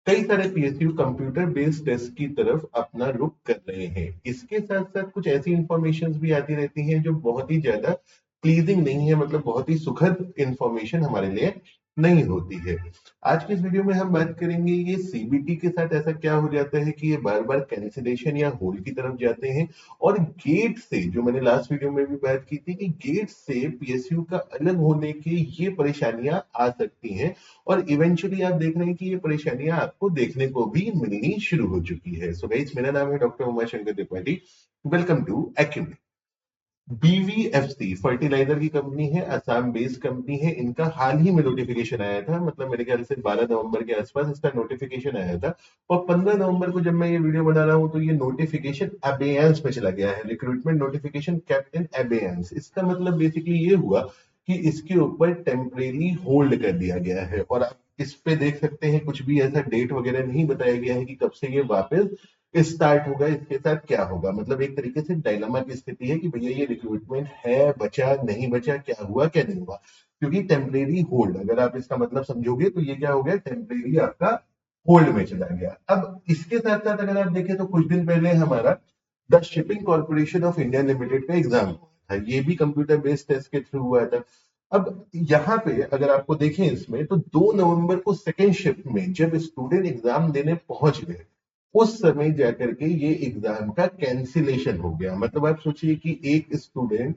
कई सारे PSU computer based test की तरफ अपना रुख कर रहे हैं। इसके साथ साथ कुछ ऐसी इंफॉर्मेशन भी आती रहती हैं जो बहुत ही ज्यादा प्लीजिंग नहीं है, मतलब बहुत ही सुखद इंफॉर्मेशन हमारे लिए नहीं होती है। आज के इस वीडियो में हम बात करेंगे ये सीबीटी के साथ ऐसा क्या हो जाता है कि ये बार बार कैंसिलेशन या होल्ड की तरफ जाते हैं, और गेट से, जो मैंने लास्ट वीडियो में भी बात की थी कि गेट से पीएसयू का अलग होने की ये परेशानियां आ सकती हैं, और इवेंचुअली आप देख रहे हैं कि ये परेशानियां आपको देखने को भी मिलनी शुरू हो चुकी है। सो गाइस, मेरा नाम है doctor Umashankar Tripathi. Welcome to Acumate. BVFC fertiliser की कंपनी है, असम बेस्ड कंपनी है। इनका हाल ही में नोटिफिकेशन आया था, मतलब मेरे ख्याल से 12 नवंबर के आसपास इसका नोटिफिकेशन आया था, और 15 नवंबर को जब मैं ये वीडियो बना रहा हूं तो ये नोटिफिकेशन अबेयंस में चला गया है। Recruitment notification kept in abeyance. इसका मतलब बेसिकली ये हुआ कि इसके ऊपर टेम्परेरी होल्ड कर दिया गया है, और आप इस पे देख सकते हैं कुछ भी ऐसा डेट वगैरह नहीं बताया गया है कि कब से ये वापस स्टार्ट होगा, इसके साथ क्या होगा। मतलब एक तरीके से डायलेमा की स्थिति है कि भैया ये रिक्रूटमेंट है, बचा नहीं बचा, क्या हुआ क्या नहीं हुआ। क्योंकि टेम्परेरी होल्ड, अगर आप इसका मतलब समझोगे तो ये क्या हो गया, टेम्परेरी आपका होल्ड में चला गया। अब इसके साथ साथ अगर आप देखें तो कुछ दिन पहले हमारा the shipping corporation of India limited का एग्जाम हुआ था। ये भी कंप्यूटर बेस्ड टेस्ट के थ्रू हुआ था। अब यहाँ पे अगर आपको देखें इसमें तो 2 नवंबर को सेकेंड शिफ्ट में जब स्टूडेंट एग्जाम देने पहुंच गए, उस समय जाकर के ये एग्जाम का कैंसिलेशन हो गया। मतलब आप सोचिए कि एक स्टूडेंट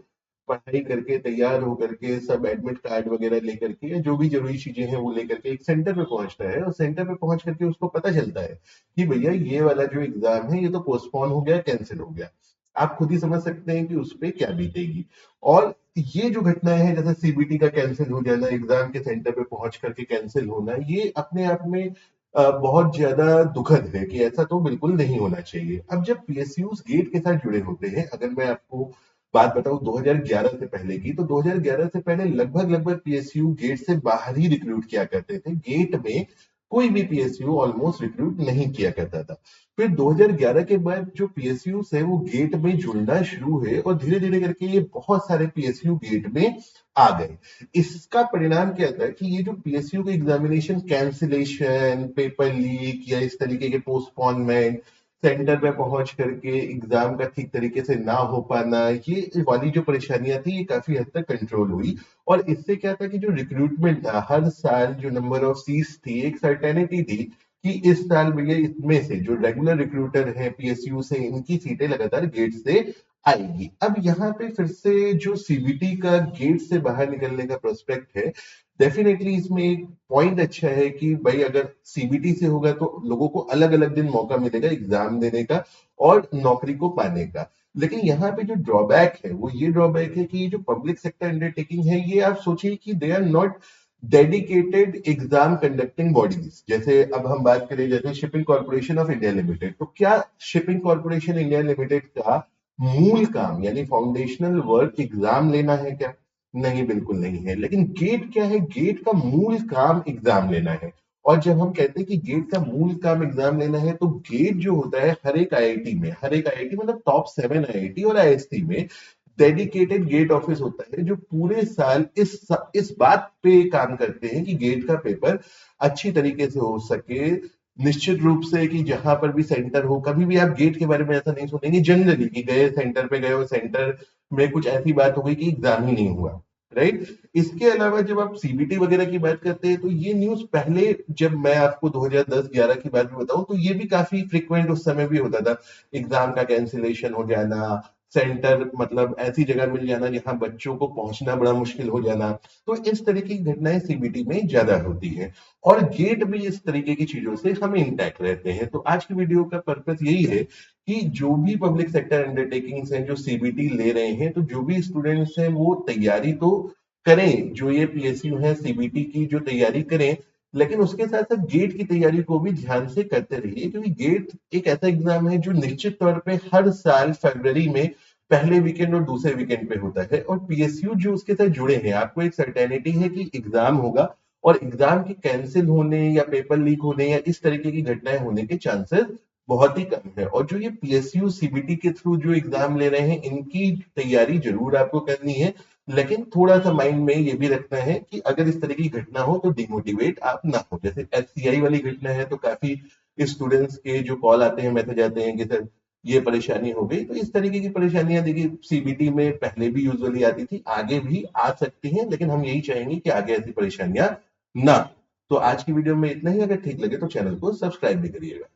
पढ़ाई करके तैयार होकर के सब एडमिट कार्ड वगैरह लेकर के, जो भी जरूरी चीजें हैं वो लेकर के एक सेंटर पे पहुंचता है, और सेंटर पे पहुंच करके उसको पता चलता है कि भैया ये वाला जो एग्जाम है ये तो पोस्टपोन हो गया, कैंसिल हो गया। आप खुद ही समझ सकते हैं कि उस पर क्या बीतेगी। और ये जो घटनाएं हैं, जैसे सीबीटी का कैंसिल हो जाना, एग्जाम के सेंटर पे पहुंच करके कैंसिल होना, ये अपने आप में बहुत ज्यादा दुखद है कि ऐसा तो बिल्कुल नहीं होना चाहिए। अब जब पीएसयूज गेट के साथ जुड़े होते हैं, अगर मैं आपको बात बताऊं 2011 से पहले की, तो 2011 से पहले लगभग लगभग पीएसयू गेट से बाहर ही रिक्रूट किया करते थे। गेट में कोई भी पीएसयू ऑलमोस्ट रिक्रूट नहीं किया करता था। फिर 2011 के बाद जो पीएसयू है वो गेट में जुड़ना शुरू है, और धीरे धीरे करके ये बहुत सारे पीएसयू गेट में आ गए। इसका परिणाम क्या था कि ये जो पीएसयू के एग्जामिनेशन कैंसिलेशन, पेपर लीक या इस तरीके के पोस्टपोनमेंट, सेंटर पे पहुंच करके एग्जाम का ठीक तरीके से ना हो पाना, ये वाली जो परेशानियां थी ये काफी हद तक कंट्रोल हुई। और इससे क्या था कि जो रिक्रूटमेंट था, हर साल जो नंबर ऑफ सीट्स थी, एक सर्टेनिटी थी कि इस साल भैया इसमें से जो रेगुलर रिक्रूटर है पीएसयू से, इनकी सीटें लगातार गेट से आएगी। अब यहाँ पे फिर से जो सीबीटी का गेट से बाहर निकलने का प्रोस्पेक्ट है, डेफिनेटली इसमें एक पॉइंट अच्छा है कि भाई अगर सीबीटी से होगा तो लोगों को अलग अलग दिन मौका मिलेगा एग्जाम देने का और नौकरी को पाने का। लेकिन यहाँ पे जो ड्रॉबैक है वो ये ड्रॉबैक है कि ये जो पब्लिक सेक्टर अंडरटेकिंग है, ये आप सोचिए कि they are not dedicated exam conducting bodies. जैसे अब हम बात करें जैसे shipping corporation of India limited, तो क्या शिपिंग कॉर्पोरेशन इंडिया लिमिटेड का मूल काम यानी फाउंडेशनल वर्क एग्जाम लेना है क्या? नहीं, बिल्कुल नहीं है। लेकिन गेट क्या है, गेट का मूल काम एग्जाम लेना है। और जब हम कहते हैं कि गेट का मूल काम एग्जाम लेना है, तो गेट जो होता है हर एक आईआईटी में, हर एक आईआईटी मतलब टॉप 7 आईआईटी और आईएससी में डेडिकेटेड गेट ऑफिस होता है, जो पूरे साल इस बात पे काम करते हैं कि गेट का पेपर अच्छी तरीके से हो सके। निश्चित रूप से कि जहां पर भी सेंटर हो, कभी भी आप गेट के बारे में ऐसा नहीं सुनेंगे जनरली कि गए सेंटर पे गए और सेंटर में कुछ ऐसी बात हो गई कि एग्जाम ही नहीं हुआ, राइट। इसके अलावा जब आप सीबीटी वगैरह की बात करते हैं तो ये न्यूज पहले, जब मैं आपको 2010-11 की बात भी बताऊं, तो ये भी काफी फ्रिक्वेंट उस समय भी होता था। एग्जाम का कैंसिलेशन हो जाना, सेंटर मतलब ऐसी जगह मिल जाना जहां बच्चों को पहुंचना बड़ा मुश्किल हो जाना। तो इस तरीके की घटनाएं सीबीटी में ज्यादा होती है, और गेट भी इस तरीके की चीजों से हम इंटैक्ट रहते हैं। तो आज की वीडियो का पर्पस यही है कि जो भी पब्लिक सेक्टर अंडरटेकिंग्स हैं जो सीबीटी ले रहे हैं, तो जो भी स्टूडेंट्स हैं वो तैयारी तो करें, जो ये पीएसयू है सीबीटी की जो तैयारी करें, लेकिन उसके साथ साथ गेट की तैयारी को भी ध्यान से करते रहिए। क्योंकि गेट एक ऐसा एग्जाम है जो निश्चित तौर पे हर साल फरवरी में पहले वीकेंड और दूसरे वीकेंड पे होता है, और पीएसयू जो उसके साथ जुड़े हैं, आपको एक सर्टेनिटी है कि एग्जाम होगा, और एग्जाम के कैंसिल होने या पेपर लीक होने या इस तरीके की घटनाएं होने के चांसेस बहुत ही कम है। और जो ये पीएसयू सीबीटी के थ्रू जो एग्जाम ले रहे हैं, इनकी तैयारी जरूर आपको करनी है, लेकिन थोड़ा सा माइंड में ये भी रखना है कि अगर इस तरह की घटना हो तो डिमोटिवेट आप ना हो। जैसे एचसीआई वाली घटना है तो काफी स्टूडेंट्स के जो कॉल आते हैं, मैसेज आते हैं कि सर ये परेशानी हो गई। तो इस तरीके की परेशानियां देखिए सीबीटी में पहले भी यूजुअली आती थी, आगे भी आ सकती हैं, लेकिन हम यही चाहेंगे कि आगे ऐसी परेशानियां ना। तो आज की वीडियो में इतना ही। अगर ठीक लगे तो चैनल को सब्सक्राइब भी करिएगा।